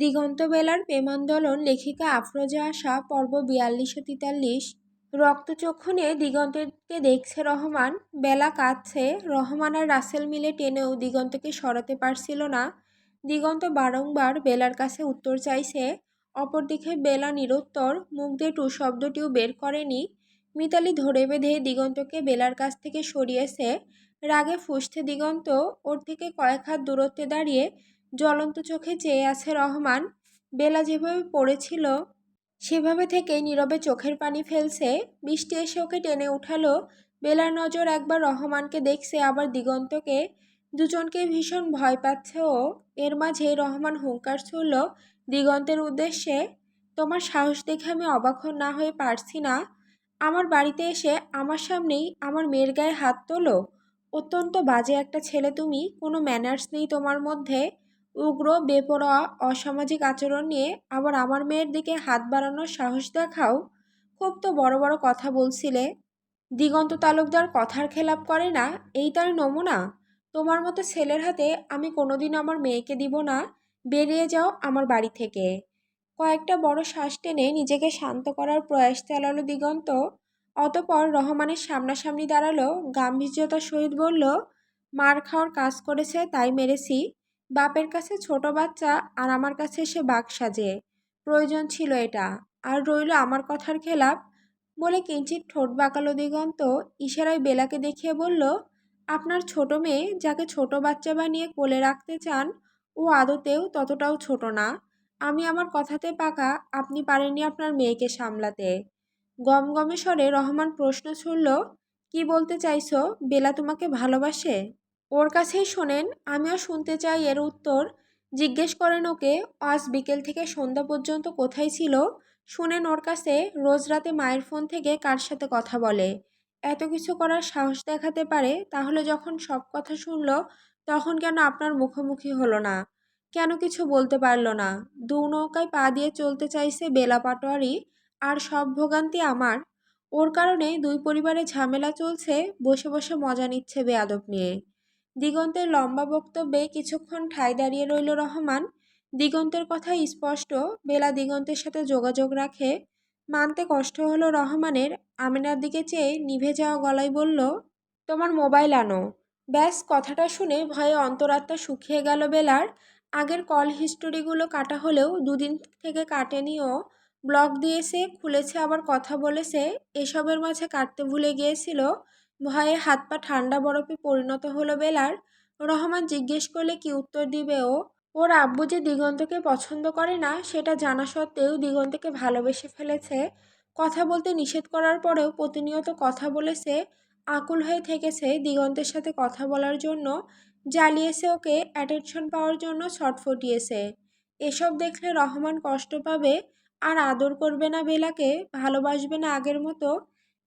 দিগন্ত বেলার প্রেমান্দোলন লেখিকা আফরোজা আশা পর্ব 4243। রক্তচক্ষু নিয়ে দিগন্তকে দেখছে রহমান। বেলা কাঁদছে। রহমান আর রাসেল মিলে টেনেও দিগন্তকে সরাতে পারছিল না। দিগন্ত বারংবার বেলার কাছে উত্তর চাইছে। অপরদিকে বেলা নিরুত্তর, মুখ দিয়ে টু শব্দটিও বের করেনি। মিতালি ধরে বেঁধে দিগন্তকে বেলার কাছ থেকে সরিয়েছে। রাগে ফুঁসছে দিগন্ত। ওর থেকে কয়েক হাত দূরত্বে দাঁড়িয়ে জ্বলন্ত চোখে চেয়ে আছে রহমান। বেলা যেভাবে পড়েছিল সেভাবে থেকে নীরবে চোখের পানি ফেলছে। বৃষ্টি এসে ওকে টেনে উঠালো। বেলার নজর একবার রহমানকে দেখছে, আবার দিগন্তকে। দুজনকে ভীষণ ভয় পাচ্ছে ও। এর মাঝে রহমান হুঙ্কার ছুড়ল দিগন্তের উদ্দেশ্যে, তোমার সাহস দেখে আমি অবাক না হয়ে পারছি না। আমার বাড়িতে এসে আমার সামনেই আমার মেয়ের গায়ে হাত তোলো। অত্যন্ত বাজে একটা ছেলে তুমি, কোনো ম্যানার্স নেই তোমার মধ্যে। উগ্র, বেপরোয়া, অসামাজিক আচরণ নিয়ে আবার আমার মেয়ের দিকে হাত বাড়ানোর সাহস দেখাও। খুব তো বড় বড় কথা বলছিলে। দিগন্ত তালুকদার কথার খেলাপ করে না, এই তার নমুনা। তোমার মতো ছেলের হাতে আমি কোনোদিন আমার মেয়েকে দিব না। বেরিয়ে যাও আমার বাড়ি থেকে। কয়েকটা বড় শ্বাস টেনে নিজেকে শান্ত করার প্রয়াস চালালো দিগন্ত। অতপর রহমানের সামনাসামনি দাঁড়ালো, গাম্ভীর্যতার সহিত বলল, মার খাওয়ার কাজ করেছে তাই মেরেছি। বাপের কাছে ছোট বাচ্চা আর আমার কাছে এসে বাঘ সাজে। প্রয়োজন ছিল এটা। আর রইল আমার কথার খেলাপ। বলে কিঞ্চিত ঠোঁট বাঁকালো দিগন্ত। ইশারায় বেলাকে দেখিয়ে বলল, আপনার ছোট মেয়ে যাকে ছোট বাচ্চা বানিয়ে কোলে রাখতে চান, ও আদতেও ততটাও ছোট না। আমি আমার কথাতে পাকা, আপনি পারেননি আপনার মেয়েকে সামলাতে। গমগমে স্বরে রহমান প্রশ্ন ছুড়ল, কি বলতে চাইছো? বেলা তোমাকে ভালোবাসে? ওর কাছেই শোনেন, আমিও শুনতে চাই এর উত্তর। জিজ্ঞেস করেন ওকে আজ বিকেল থেকে সন্ধ্যা পর্যন্ত কোথায় ছিল। শুনেন ওর কাছে রোজ রাতে মায়ের ফোন থেকে কার সাথে কথা বলে। এত কিছু করার সাহস দেখাতে পারে, তাহলে যখন সব কথা শুনলো তখন কেন আপনার মুখোমুখি হলো না? কেন কিছু বলতে পারল না? দু নৌকায় পা দিয়ে চলতে চাইছে বেলা পাটোয়ারি, আর সব ভোগান্তি আমার। ওর কারণে দুই পরিবারে ঝামেলা চলছে, বসে বসে মজা নিচ্ছে বেয়াদব নিয়ে। দিগন্তের লম্বা বক্তব্যে কিছুক্ষণ ঠায় দাঁড়িয়ে রইল রহমান। দিগন্তের কথা স্পষ্ট, বেলা দিগন্তের সাথে যোগাযোগ রাখে। মানতে কষ্ট হলো রহমানের। আমিনার দিকে চেয়ে নিভে যাওয়া গলায় বলল, তোমার মোবাইল আনো। ব্যাস, কথাটা শুনে ভয়ে অন্তরাত্মা শুকিয়ে গেল বেলার। আগের কল হিস্টোরিগুলো কাটা হলেও দুদিন থেকে কাটেনিও। ব্লক দিয়েছে, খুলেছে, আবার কথা বলেছে। এসবের মাঝে কাটতে ভুলে গিয়েছিল। ভয়ে হাত পা ঠান্ডা বরফে পরিণত হলো বেলার। রহমান জিজ্ঞেস করলে কি উত্তর দিবে ও? ওর আব্বু যে দিগন্তকে পছন্দ করে না সেটা জানা সত্ত্বেও দিগন্তকে ভালোবেসে ফেলেছে। কথা বলতে নিষেধ করার পরেও প্রতিনিয়ত কথা বলেছে। আকুল হয়ে থেকেছে দিগন্তের সাথে কথা বলার জন্য। জ্বালিয়েছে ওকে, অ্যাটেনশন পাওয়ার জন্য ছটফটিয়েছে। এসব দেখলে রহমান কষ্ট পাবে, আর আদর করবে না বেলাকে, ভালোবাসবে না আগের মতো।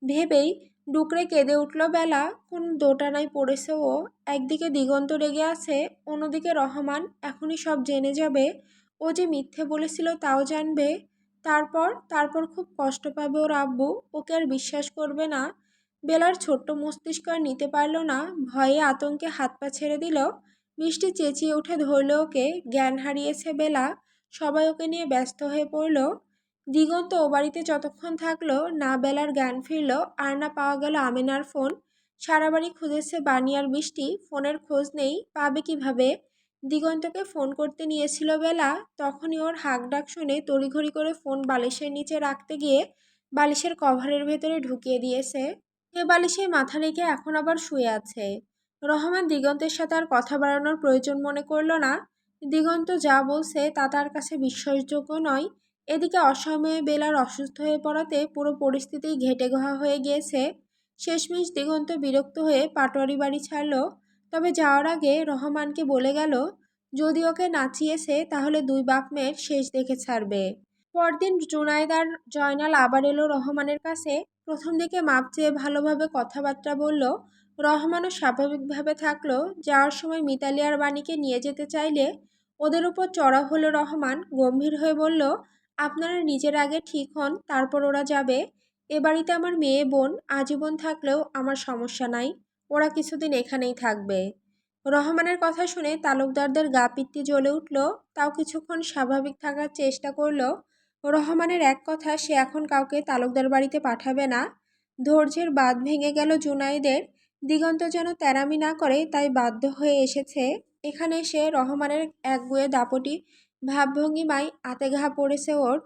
ভেবেই ডুকরে কেঁদে উঠল বেলা। কোন দোটানায় পড়েছে ও। একদিকে দিগন্ত রেগে আছে, অন্যদিকে রহমান এখনই সব জেনে যাবে। ও যে মিথ্যে বলেছিল তাও জানবে। তারপর তারপর খুব কষ্ট পাবে ওর আব্বু, ওকে আর বিশ্বাস করবে না। বেলার ছোট্ট মস্তিষ্ক আর নিতে পারল না। ভয়ে আতঙ্কে হাত পা ছেড়ে দিল। বৃষ্টি চেঁচিয়ে উঠে ধরল ওকে। জ্ঞান হারিয়েছে বেলা। সবাই ওকে নিয়ে ব্যস্ত হয়ে পড়ল। দিগন্ত ও বাড়িতে যতক্ষণ থাকলো না বেলার জ্ঞান ফিরল, আর না পাওয়া গেল আমিনার ফোন। সারা বাড়ি খুঁজেছে বানি আর বৃষ্টি, ফোনের খোঁজ নেই, পাবে কিভাবে? দিগন্তকে ফোন করতে নিয়েছিল বেলা, তখনই ওর হাঁক ডাক শুনে তড়িঘড়ি করে ফোন বালিশের নিচে রাখতে গিয়ে বালিশের কভারের ভেতরে ঢুকিয়ে দিয়েছে। সে বালিশে মাথা রেখে এখন আবার শুয়ে আছে। রহমান দিগন্তের সাথে আর কথা বাড়ানোর প্রয়োজন মনে করল না। দিগন্ত যা বলছে তা তার কাছে বিশ্বাসযোগ্য নয়। এদিকে অসময়ে বেলার অসুস্থ হয়ে পড়াতে পুরো পরিস্থিতি ঘেঁটে ঘা হয়ে গিয়েছে। শেষমেশ দিগন্ত বিরক্ত হয়ে পাটোয়ারি বাড়ি ছাড়ল। তবে যাওয়ার আগে রহমানকে বলে গেল, যদি ওকে নাচিয়েছে তাহলে দুই বাপ মেয়ের শেষ দেখে ছাড়বে। পরদিন জুনায়েদ আর জয়নাল আবার এলো রহমানের কাছে। প্রথম দিকে মাপ চেয়ে ভালোভাবে কথাবার্তা বলল। রহমানও স্বাভাবিকভাবে থাকলো। যাওয়ার সময় মিতালি আর বাণীকে নিয়ে যেতে চাইলে ওদের উপর চড়া হলো রহমান। গম্ভীর হয়ে বলল, আপনারা নিজের আগে ঠিক হন, তারপর ওরা যাবে। এ বাড়িতে আমার মেয়ে বোন আজীবন থাকলেও আমার সমস্যা নাই। ওরা কিছুদিন এখানেই থাকবে। রহমানের কথা শুনে তালুকদারদের গা পিত্তি জ্বলে উঠল। তাও কিছুক্ষণ স্বাভাবিক থাকার চেষ্টা করলো। রহমানের এক কথা, সে এখন কাউকে তালুকদার বাড়িতে পাঠাবে না। ধৈর্যের বাঁধ ভেঙে গেল জুনায়েদের। দিগন্ত যেন তেরামি না করে তাই বাধ্য হয়ে এসেছে। এখানে সে রহমানের একগুঁয়ে দাপটি ভাবভঙ্গিমায় আতে ঘা পড়েছে ওর।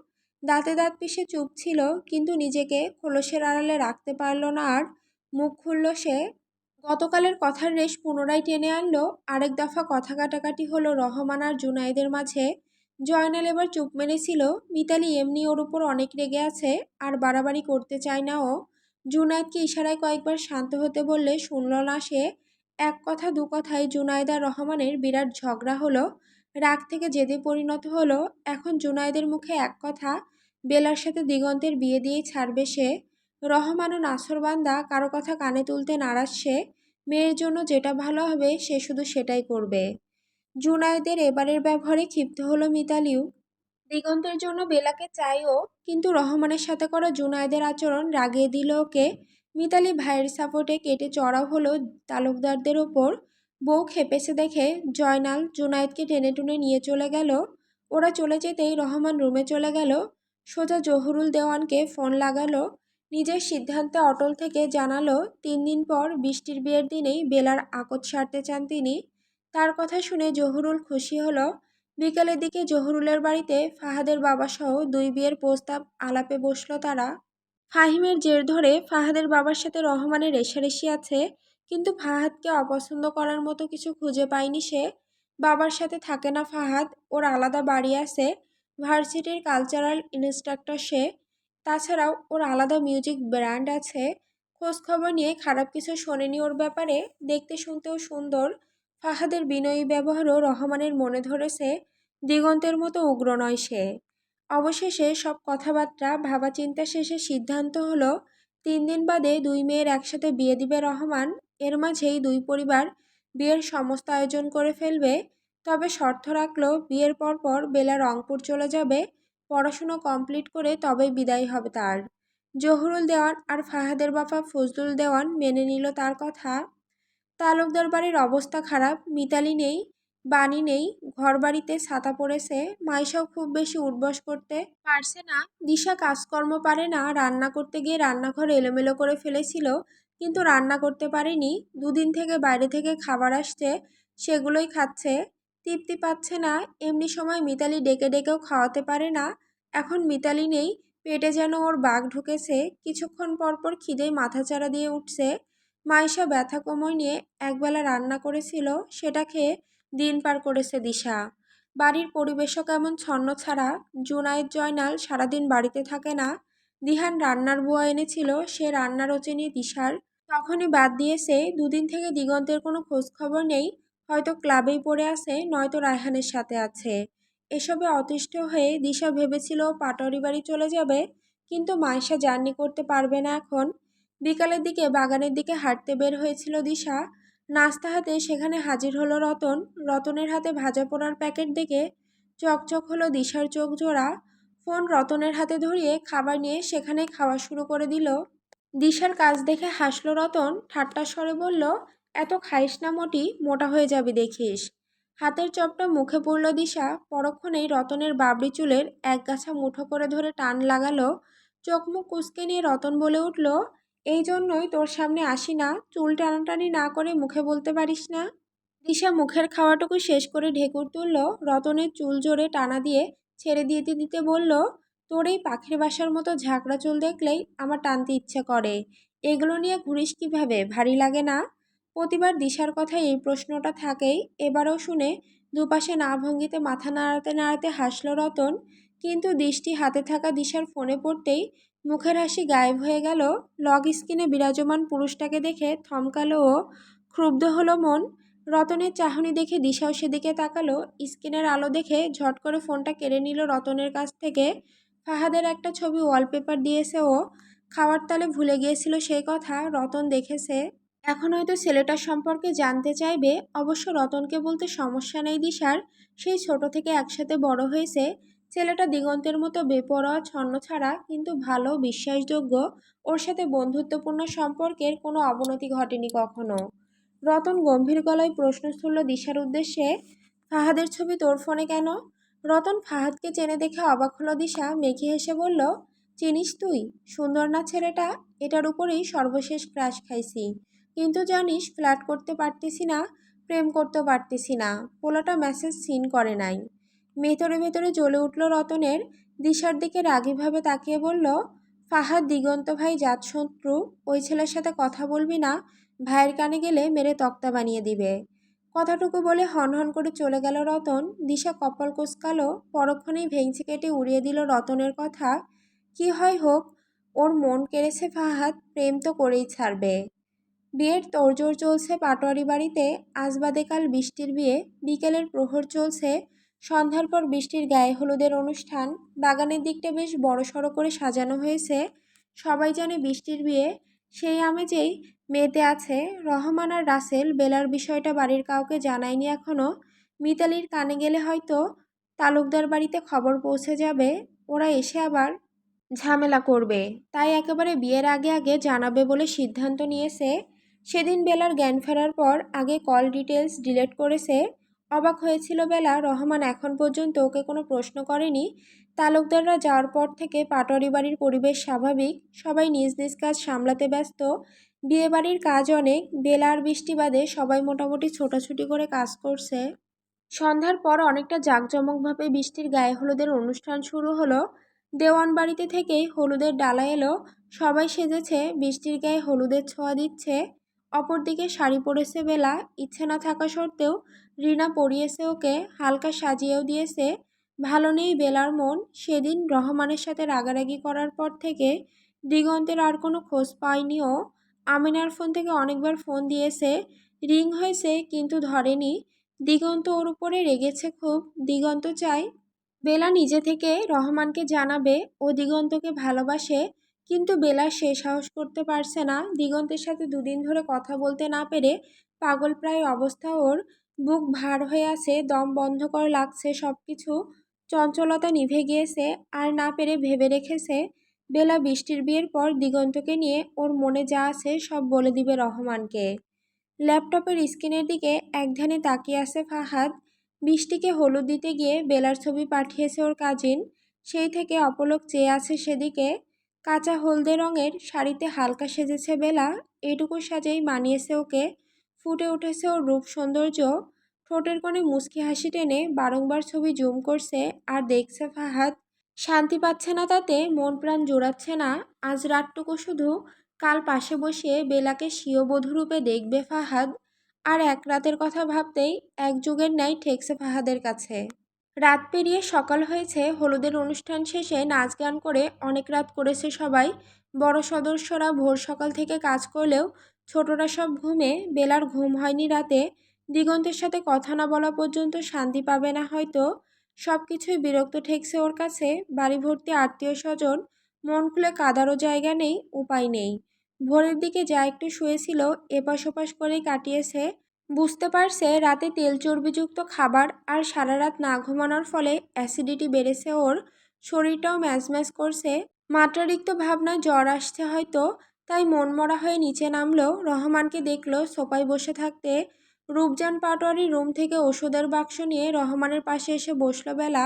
দাঁতে দাঁত পিষে চুপ ছিল, কিন্তু নিজেকে খোলসের আড়ালে রাখতে পারল না আর। মুখ খুলল সে। গতকালের কথার রেশ পুনরায় টেনে আনলো। আরেক দফা কথা কাটাকাটি হলো রহমান আর জুনায়েদের মাঝে। জয়নাল এবার চুপ মেরেছিল। মিতালি এমনি ওর উপর অনেক রেগে আছে, আর বাড়াবাড়ি করতে চায় না ও। জুনায়েদকে ইশারায় কয়েকবার শান্ত হতে বললে শুনল না সে। এক কথা দু কথায় জুনায়েদ আর রহমানের বিরাট ঝগড়া হলো। রাগ থেকে জেদে পরিণত হলো। এখন জুনায়েদের মুখে এক কথা, বেলার সাথে দিগন্তের বিয়ে দিয়েই ছাড়বে সে। রহমান ও নাছোড়বান্দা কারো কথা কানে তুলতে নারাজ সে। মেয়ের জন্য যেটা ভালো হবে সে শুধু সেটাই করবে। জুনায়েদের এবারের ব্যবহারে ক্ষিপ্ত হলো মিতালিও। দিগন্তের জন্য বেলাকে চাইও, কিন্তু রহমানের সাথে করা জুনায়েদের আচরণ রাগিয়ে দিল ওকে। মিতালি ভাইয়ের সাপোর্টে কেটে চড়াও হলো তালুকদারদের ওপর। বউ খেপেছে দেখে জয়নাল জুনায়েদকে টেনে টুনে নিয়ে চলে গেল। ওরা চলে যেতেই রহমান রুমে চলে গেল। সোজা জহুরুল দেওয়ানকে ফোন লাগালো। নিজের সিদ্ধান্তে অটল থেকে জানালো 3 দিন পর বৃষ্টির বিয়ের দিনেই বেলার আকত সারতে চান তিনি। তার কথা শুনে জহুরুল খুশি হলো। বিকালের দিকে জহুরুলের বাড়িতে ফাহাদের বাবাসহ 2 বিয়ের প্রস্তাব আলাপে বসল তারা। ফাহিমের জের ধরে ফাহাদের বাবার সাথে রহমানের রেষারেষি আছে, কিন্তু ফাহাদকে অপছন্দ করার মতো কিছু খুঁজে পায়নি সে। বাবার সাথে থাকে না ফাহাদ, ওর আলাদা বাড়ি আছে। ভার্সিটির কালচারাল ইনস্ট্রাক্টর সে। তাছাড়াও ওর আলাদা মিউজিক ব্যান্ড আছে। খোঁজখবর নিয়ে খারাপ কিছু শোনেনি ওর ব্যাপারে। দেখতে শুনতেও সুন্দর। ফাহাদের বিনয়ী ব্যবহারও রহমানের মনে ধরেছে। দিগন্তের মতো উগ্র নয় সে। অবশেষে সব কথাবার্তা ভাবাচিন্তা শেষে সিদ্ধান্ত হলো 3 দিন বাদে 2 মেয়ের একসাথে বিয়ে দিবে রহমান। এর মাঝেই 2 পরিবার বিয়ের সমস্ত আয়োজন করে ফেলবে। তবে শর্ত রাখলো বিয়ের পরপর বেলা রংপুর চলে যাবে। পড়াশুনো কমপ্লিট করে তবেই বিদায় হবে তার। জহুরুল দেওয়ান আর ফাহাদের বাবা ফজলুল দেওয়ান মেনে নিল তার কথা। তালুকদার বাড়ির অবস্থা খারাপ। মিতালি নেই, বাণী নেই, ঘরবাড়িতে ছাতা পড়েছে। মাইশাও খুব বেশি উঠবস করতে পারছে না। দিশা কাজকর্ম পারে না। রান্না করতে গিয়ে রান্নাঘর এলোমেলো করে ফেলেছিল, কিন্তু রান্না করতে পারেনি। 2 দিন থেকে বাইরে থেকে খাবার আসছে, সেগুলোই খাচ্ছে। তৃপ্তি পাচ্ছে না। এমনি সময় মিতালি ডেকে ডেকেও খাওয়াতে পারে না। এখন মিতালি নেই, পেটে যেন ওর বাঘ ঢুকেছে। কিছুক্ষণ পর পর খিদেয় মাথাচাড়া দিয়ে উঠছে। মাইশা ব্যথা কোমর নিয়ে একবেলা রান্না করেছিল, সেটা খেয়ে দিন পার করেছে দিশা। বাড়ির পরিবেশও কেমন ছন্নছাড়া। জুনায়েদ জয়নাল সারাদিন বাড়িতে থাকে না। দিহান রান্নার বুয়া এনেছিল, সে রান্না রোচেনি দিশার। তখনই বাদ দিয়েছে। 2 দিন থেকে দিগন্তের কোনো খোঁজ খবর নেই। হয়তো ক্লাবেই পড়ে আছে, নয়তো রায়হানের সাথে আছে। এসবে অতিষ্ঠ হয়ে দিশা ভেবেছিল পাটোয়ারি বাড়ি চলে যাবে, কিন্তু মাইশা জার্নি করতে পারবে না এখন। বিকালের দিকে বাগানের দিকে হাঁটতে বের হয়েছিল দিশা। নাস্তা হাতে সেখানে হাজির হলো রতন। রতনের হাতে ভাজা পোড়ার প্যাকেট দেখে চকচক হলো দিশার চোখ জোড়া। ফোন রতনের হাতে ধরিয়ে খাবার নিয়ে সেখানেই খাওয়া শুরু করে দিল। দিশার কাজ দেখে হাসলো রতন, ঠাট্টার স্বরে বলল, এত খাইস না মোটি, মোটা হয়ে যাবি দেখিস। হাতের চপটা মুখে পড়ল দিশা। পরক্ষণেই রতনের বাবরি চুলের একগাছা মুঠো করে ধরে টান লাগালো। চোখ মুখ কুঁচকে নিয়ে রতন বলে উঠল, এই জন্যই তোর সামনে আসি না। চুল টানাটানি না করে মুখে বলতে পারিস না। দিশা মুখের খাওয়াটুকু শেষ করে ঢেকুর তুলল। রতনের চুল জোরে টানা দিয়ে ছেড়ে দিতে দিতে বলল, তোর এই পাখির বাসার মতো ঝাঁকড়া চুল দেখলেই আমার টানতে ইচ্ছে করে। এগুলো নিয়ে ঘুরিস কিভাবে, ভারী লাগে না? প্রতিবার দিশার কথায় এই প্রশ্নটা থাকেই। এবারও শুনে দুপাশে না ভঙ্গিতে মাথা নাড়াতে নাড়াতে হাসল রতন। কিন্তু দৃষ্টি হাতে থাকা দিশার ফোনে পড়তেই মুখের হাসি গায়েব হয়ে গেল। লগ স্ক্রিনে বিরাজমান পুরুষটাকে দেখে থমকালো ও। ক্ষুব্ধ হলো মন। রতনের চাহনি দেখে দিশাও সেদিকে তাকালো। স্ক্রিনের আলো দেখে ঝট করে ফোনটা কেড়ে নিল রতনের কাছ থেকে। ফাহাদের একটা ছবি ওয়ালপেপার দিয়েছে ও। খাওয়ার তালে ভুলে গিয়েছিল সেই কথা। রতন দেখেছে। এখন হয়তো ছেলেটার সম্পর্কে জানতে চাইবে। অবশ্য রতনকে বলতে সমস্যা নেই দিশার। সেই ছোট থেকে একসাথে বড় হয়েছে। ছেলেটা দিগন্তের মতো বেপরোয়া ছন্নছাড়া, কিন্তু ভালো, বিশ্বাসযোগ্য। ওর সাথে বন্ধুত্বপূর্ণ সম্পর্কের কোনো অবনতি ঘটেনি কখনো। রতন গম্ভীর গলায় প্রশ্ন ছুড়ল দিশার উদ্দেশ্যে, ফাহাদের ছবি তোর ফোনে কেন? রতন ফাহাদকে চেনে দেখে অবাক হলো দিশা মেকি হেসে বলল, চিনিস তুই? সুন্দর না ছেলেটা? এটার উপরেই সর্বশেষ ক্রাশ খাইছি। কিন্তু জানিস, ফ্ল্যাট করতে পারতেছি না, প্রেম করতেও পারতেছি না। পোলাটা মেসেজ সিন করে নাই। ভেতরে ভেতরে জ্বলে উঠল রতনের। দিশার দিকে রাগীভাবে তাকিয়ে বলল, ফাহাদ দিগন্ত ভাই জাতশত্রু, ওই ছেলের সাথে কথা বলবি না, ভাইয়ের কানে গেলে মেরে তক্তা বানিয়ে দিবে। কথাটুকু বলে হনহন করে চলে গেল রতন। দিশা কপাল কোঁচকালো, পরক্ষণেই ভেঙচি কেটে উড়িয়ে দিল রতনের কথা। কি হয় হোক, ওর মন কেড়েছে ফাহাদ, প্রেম তো করেই ছাড়বে। বিয়ের তোড়জোড় চলছে পাটোয়ারি বাড়িতে। আজ বাদে কাল বৃষ্টির বিয়ে। বিকেলের প্রহর চলছে। সন্ধ্যার পর বৃষ্টির গায়ে হলুদের অনুষ্ঠান। বাগানের দিকটা বেশ বড়সড় করে সাজানো হয়েছে। সবাই জানে বৃষ্টির বিয়ে। সেই আমেজেই মেতে আছে রহমান আর রাসেল। বেলার বিষয়টা বাড়ির কাউকে জানায়নি এখনো। মিতালির কানে গেলে হয়তো তালুকদার বাড়িতে খবর পৌঁছে যাবে। ওরা এসে আবার ঝামেলা করবে। তাই একেবারে বিয়ের আগে আগে জানাবে বলে সিদ্ধান্ত নিয়েছে। সেদিন বেলার জ্ঞান ফেরার পর আগে কল ডিটেলস ডিলিট করেছে। অবাক হয়েছিল বেলা, রহমান এখন পর্যন্ত ওকে কোনো প্রশ্ন করেনি। তালুকদাররা যাওয়ার পর থেকে পাটোয়ারি বাড়ির পরিবেশ স্বাভাবিক। সবাই নিজ নিজ কাজ সামলাতে ব্যস্ত। বিয়েবাড়ির কাজ অনেক। বেলা আর বৃষ্টি বাদে সবাই মোটামুটি ছোটাছুটি করে কাজ করছে। সন্ধ্যার পর অনেকটা জাঁকজমকভাবে বৃষ্টির গায়ে হলুদের অনুষ্ঠান শুরু হলো। দেওয়ান বাড়িতে থেকেই হলুদের ডালা এলো। সবাই সেজেছে, বৃষ্টির গায়ে হলুদের ছোঁয়া দিচ্ছে। অপরদিকে শাড়ি পরেছে বেলা, ইচ্ছে না থাকা সত্ত্বেও। রিনা পরিয়েছে ওকে, হালকা সাজিয়েও দিয়েছে। ভালো নেই বেলার মন। সেদিন রহমানের সাথে রাগারাগি করার পর থেকে দিগন্তের আর কোনো খোঁজ পায়নি ও। আমিনার ফোন থেকে অনেকবার ফোন দিয়েছে, রিং হয়েছে কিন্তু ধরেনি। দিগন্ত ওর উপরে রেগেছে খুব। দিগন্ত চায় বেলা নিজে থেকে রহমানকে জানাবে ও দিগন্তকে ভালোবাসে, কিন্তু বেলা সে সাহস করতে পারছে না। দিগন্তের সাথে দুদিন ধরে কথা বলতে না পেরে পাগল প্রায় অবস্থা ওর। বুক ভার হয়ে আছে, দম বন্ধকর লাগছে, সব কিছু। চঞ্চলতা নিভে গিয়েছে। আর না পেরে ভেবে রেখেছে বেলা বৃষ্টির বিয়ের পর দিগন্তকে নিয়ে ওর মনে যা আছে সব বলে দিবে রহমানকে। ল্যাপটপের স্ক্রিনের দিকে একধানে তাকিয়ে আছে ফাহাদ। বৃষ্টিকে হলুদ দিতে গিয়ে বেলার ছবি পাঠিয়েছে ওর কাজিন। সেই থেকে অপলক চেয়ে আছে সেদিকে। কাঁচা হলদে রঙের শাড়িতে হালকা সেজেছে বেলা। এটুকু সাজেই মানিয়েছে ওকে। ফুটে উঠেছে ওর রূপ সৌন্দর্য। ঠোঁটের কোণে মুচকি হাসি টেনে বারংবার ছবি জুম করছে আর দেখছে ফাহাদ। শান্তি পাচ্ছে না তাতে, মন প্রাণ জোড়াচ্ছে না। আজ রাতটুকু শুধু কাল পাশে বসিয়ে বেলাকে স্বীয় বধূরূপে দেখবে ফাহাদ। আর এক রাতের কথা ভাবতেই এক যুগের ন্যায় ঠেকছে ফাহাদের কাছে। রাত পেরিয়ে সকাল হয়েছে। হলুদের অনুষ্ঠান শেষে নাচ গান করে অনেক রাত করেছে সবাই। বড় সদস্যরা ভোর সকাল থেকে কাজ করলেও ছোটরা সব ঘুমে। বেলার ঘুম হয়নি রাতে। দিগন্তের সাথে কথা না বলা পর্যন্ত শান্তি পাবে না হয়তো। সব কিছুই বিরক্ত ঠেকছে ওর কাছে। বাড়ি ভর্তি আত্মীয় স্বজন। মন খুলে কাদারও জায়গা নেই, উপায় নেই। ভোরের দিকে যা একটু শুয়েছিল এপাশ ওপাশ করেই কাটিয়েছে। বুঝতে পারছে রাতে তেল চর্বিযুক্ত খাবার আর সারা রাত না ঘুমানোর ফলে অ্যাসিডিটি বেড়েছে ওর। শরীরটাও ম্যাজম্যাজ করছে। মাত্রাতিরিক্ত ভাবনায় জ্বর আসছে হয়তো। তাই মনমরা হয়ে নিচে নামলো। রহমানকে দেখলো সোফায় বসে থাকতে। রূপজান পাটোয়ারি রুম থেকে ওষুধের বাক্স নিয়ে রহমানের পাশে এসে বসলো বেলা।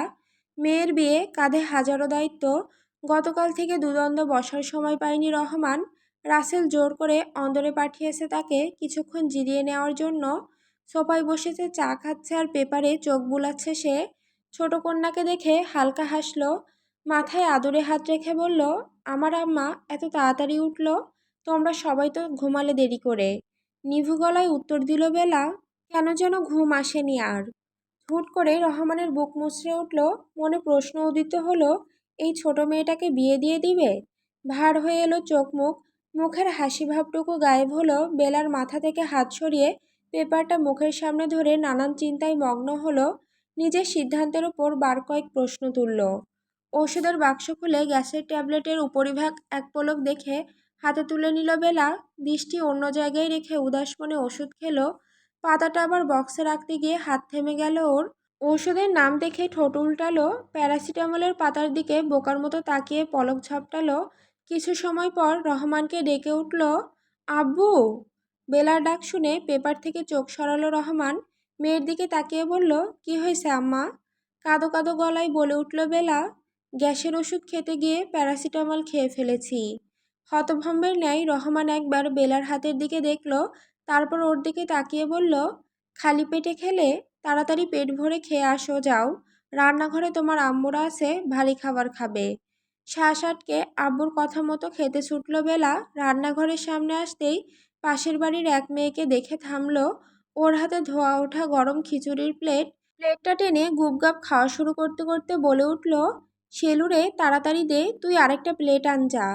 মেয়ের বিয়ে, কাঁধে হাজারো দায়িত্ব। গতকাল থেকে দুদণ্ড বসার সময় পায়নি রহমান। রাসেল জোর করে অন্দরে পাঠিয়েছে তাকে কিছুক্ষণ জিরিয়ে নেওয়ার জন্য। সোফায় বসেছে, চা খাচ্ছে আর পেপারে চোখ বুলাচ্ছে সে। ছোট কন্যাকে দেখে হালকা হাসলো। মাথায় আদুরে হাত রেখে বলল, আমার আম্মা এত তাড়াতাড়ি উঠল? তোমরা সবাই তো ঘুমালে দেরি করে। নিভু গলায় উত্তর দিল বেলা। কেন যেন ঘুম আসেনি আর। হুট করে রহমানের বুক মুচড়ে উঠল। মনে প্রশ্ন উদিত হলো, এই ছোট মেয়েটাকে বিয়ে দিয়ে দিবে? ভার হয়ে এলো চোখ মুখ। মুখের হাসি ভাবটুকু গায়েব হলো। বেলার মাথা থেকে হাত সরিয়ে পেপারটা মুখের সামনে ধরে নানান চিন্তায় মগ্ন হলো। নিজের সিদ্ধান্তের ওপর বার কয়েক প্রশ্ন তুলল। ওষুধের বাক্স খুলে গ্যাসের ট্যাবলেটের উপরিভাগ এক পলক দেখে হাতে তুলে নিল বেলা। দৃষ্টি অন্য জায়গায় রেখে উদাস মনে ওষুধ খেলো। পাতাটা আবার বক্সে রাখতে গিয়ে হাত থেমে গেল ওর। ঔষধের নাম দেখে ঠোঁট উল্টালো। প্যারাসিটামলের পাতার দিকে বোকার মতো তাকিয়ে পলক ঝাপটালো। কিছু সময় পর রহমানকে ডেকে উঠল, আব্বু। বেলার ডাক শুনে পেপার থেকে চোখ সরালো রহমান। মেয়ের দিকে তাকিয়ে বলল, কি হয়েছে আম্মা? কাঁদো কাঁদো গলায় বলে উঠল বেলা, গ্যাসের ওষুধ খেতে গিয়ে প্যারাসিটামল খেয়ে ফেলেছি। হতভম্বের ন্যায় রহমান একবার বেলার হাতের দিকে দেখল, তারপর ওর দিকে তাকিয়ে বলল, খালি পেটে খেলে? তাড়াতাড়ি পেট ভরে খেয়ে আসো, যাও। রান্নাঘরে তোমার আম্মুরা আছে, ভারী খাবার খাবে। শ্বাস আটকে আব্বুর কথা মতো খেতে ছুটল বেলা। রান্নাঘরের সামনে আসতেই পাশের বাড়ির এক মেয়েকে দেখে থামল। ওর হাতে ধোয়া ওঠা গরম খিচুড়ির প্লেটটা টেনে গুবগাব খাওয়া শুরু করতে করতে বলে উঠল, শেলুরে তাড়াতাড়ি দে, তুই আরেকটা প্লেট আন যা।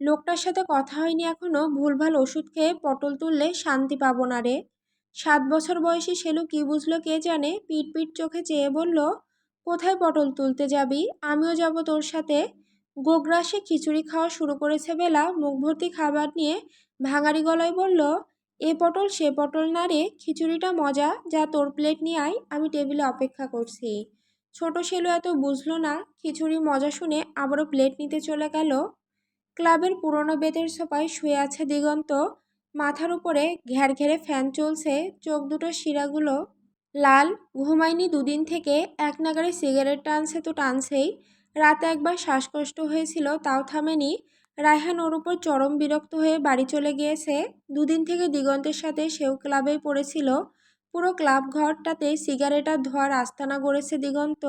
লোকটার সাথে কথা হয়নি এখনো, ভুলভাল ওষুধ খেয়ে পটল তুললে শান্তি পাবো না রে। 7 বছর বয়সী শেলু কি বুঝলো কে জানে, পিট পিট চোখে চেয়ে বলল, কোথায় পটল তুলতে যাবি? আমিও যাব তোর সাথে। গোগ্রাসে খিচুড়ি খাওয়া শুরু করেছে বেলা, মুখ ভর্তি খাবার নিয়ে ভাঙারি গলায় বলল, এ পটল সে পটল না রে, খিচুড়িটা মজা, যা তোর প্লেট নিয়ে আয়, আমি টেবিলে অপেক্ষা করছি। ছোট শেলু এত বুঝলো না, খিচুড়ি মজা শুনে আবারও প্লেট নিতে চলে গেল। ক্লাবের পুরনো বেতের সোফায় শুয়ে আছে দিগন্ত। মাথার উপরে ঘ্যার ঘেরে ফ্যান চলছে, চোখ দুটো শিরাগুলো লাল। ঘুমায়নি দুদিন থেকে, এক নাগাড়ে সিগারেট টানছে তো টানছেই। রাতে একবার শ্বাসকষ্ট হয়েছিল, তাও থামেনি। রায়হান ওর উপর চরম বিরক্ত হয়ে বাড়ি চলে গিয়েছে। দুদিন থেকে দিগন্তের সাথে সেও ক্লাবেই পড়েছিল। পুরো ক্লাব ঘরটাতে সিগারেট আর ধোঁয়ার আস্তানা গড়েছে দিগন্ত।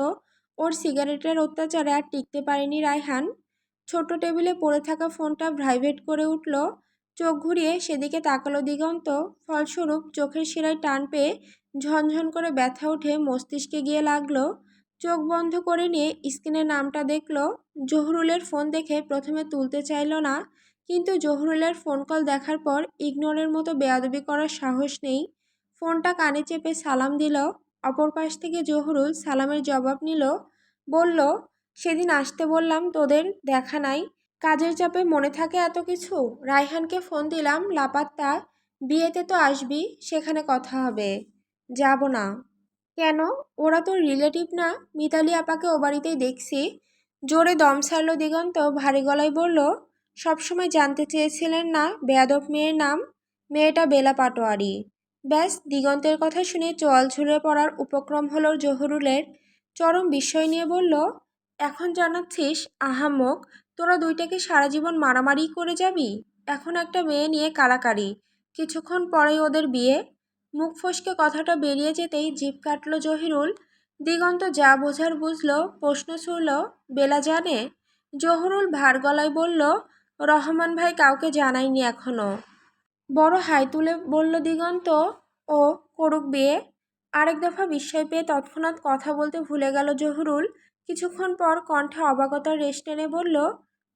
ওর সিগারেটের অত্যাচারে আর টিকতে পারেনি রায়হান। ছোট টেবিলে পড়ে থাকা ফোনটা ভাইব্রেট করে উঠল। চোখ ঘুরিয়ে সেদিকে তাকালো দিগন্ত। ফলস্বরূপ চোখের শিরায় টান পেয়ে ঝনঝন করে ব্যথা উঠে মস্তিষ্কে গিয়ে লাগলো। চোখ বন্ধ করে নিয়ে স্ক্রিনে নামটা দেখলো। জহুরুলের ফোন দেখে প্রথমে তুলতে চাইল না, কিন্তু জহুরুলের ফোন কল দেখার পর ইগনোরের মতো বেয়াদবি করার সাহস নেই। ফোনটা কানে চেপে সালাম দিল। অপর পাশ থেকে জহুরুল সালামের জবাব নিল। বলল, সেদিন আসতে বললাম, তোদের দেখা নাই। কাজের চাপে মনে থাকে এত কিছু? রায়হানকে ফোন দিলাম, লাপাত্তা। বিয়েতে তো আসবি, সেখানে কথা হবে। যাব না। কেন? ওরা তোর রিলেটিভ না? মিতালি আপাকে ও বাড়িতেই দেখছি। জোরে দম ছাড়ল দিগন্ত, ভারী গলায় বলল, সবসময় জানতে চেয়েছিলেন না বেয়াদব মেয়ের নাম? মেয়েটা বেলা পাটোয়ারি। ব্যাস, দিগন্তের কথা শুনে চোয়াল ঝুলে পড়ার উপক্রম হলো জহুরুলের। চরম বিস্ময় নিয়ে বলল, এখন জানাচ্ছিস আহাম্মক? তোরা দুইটাকে সারা জীবন মারামারি করে যাবি? এখন একটা মেয়ে নিয়ে কাড়াকাড়ি, কিছুক্ষণ পরেই ওদের বিয়ে। মুখ ফসকে কথাটা বেরিয়ে যেতেই জিভ কাটল জহিরুল। দিগন্ত যা বোঝার বুঝল, প্রশ্ন ছুড়ল, বেলা জানে? জহুরুল ভার গলায় বলল, রহমান ভাই কাউকে জানায়নি এখনো। বড় হাই তুলে বলল দিগন্ত, ও করুক বিয়ে। আরেক দফা বিস্ময় পেয়ে তৎক্ষণাৎ কথা বলতে ভুলে গেল জহুরুল। কিছুক্ষণ পর কণ্ঠে অবাগতার রেশ টেনে বলল,